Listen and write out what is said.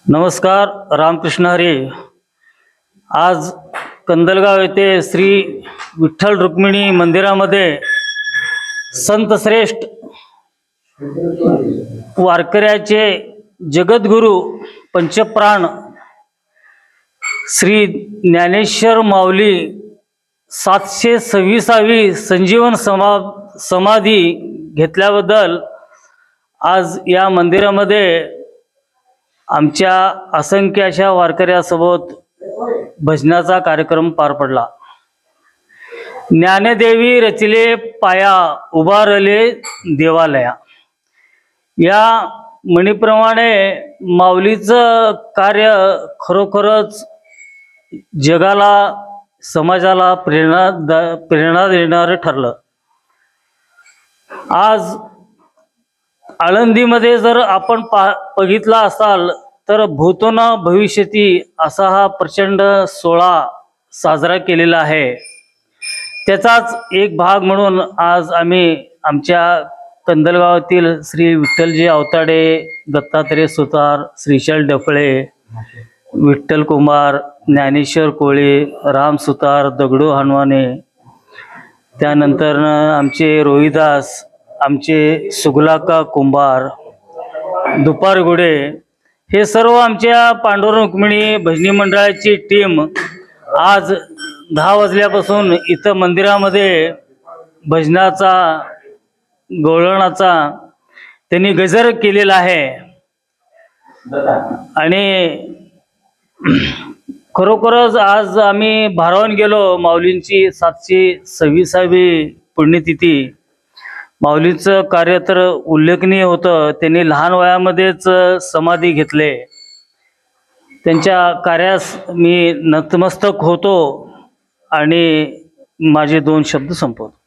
नमस्कार, रामकृष्ण हरी। आज कंदलगाव येथे श्री विठ्ठल रुक्मिणी मंदिरामध्ये संत श्रेष्ठ वारकऱ्याचे जगद्गुरु पंचप्राण श्री ज्ञानेश्वर माऊली 726वी संजीवन समाधी घेतल्याबद्दल आज या मंदिरामध्ये आमच्या असंख्य अशा वारकऱ्यासोबत भजनाचा कार्यक्रम पार पडला। ज्ञानदेवी रचिले पाया उभारले देवालया या म्हणीप्रमाणे माऊलीचं कार्य खरोखरच जगाला समाजाला प्रेरणा देणारे ठरलं। आज आळंदीमध्ये जर आपण बघितला असाल तर भूतोन भविष्यती असा हा प्रचंड सोहळा साजरा केलेला आहे। त्याचाच एक भाग म्हणून आज आम्ही आमच्या कंदलगावातील श्री विठ्ठलजी अवताडे, दत्तात्रय सुतार, श्रीशैल डफळे, विठ्ठल कुमार, ज्ञानेश्वर कोळे, राम सुतार, दगडू हनवाने, त्यानंतर आमचे रोहिदास, आमचे सुगलाका कुंभार, दुपार गुडे, हे सर्व आमच्या पांडुरंग रुक्मिणी भजनी मंडळाची टीम आज 10 वाजल्यापासून इथं मंदिरामध्ये भजनाचा गवळणाचा त्यांनी गजर केलेला आहे। आणि खरोखरच आज आम्ही भारावून गेलो। माऊलींची 726वी पुण्यतिथी, माऊलीचं कार्य तर उल्लेखनीय होतं। त्यांनी लहान वयामध्येच समाधी घेतले। त्यांच्या कार्यास मी नतमस्तक होतो आणि माझे 2 शब्द संपवतो।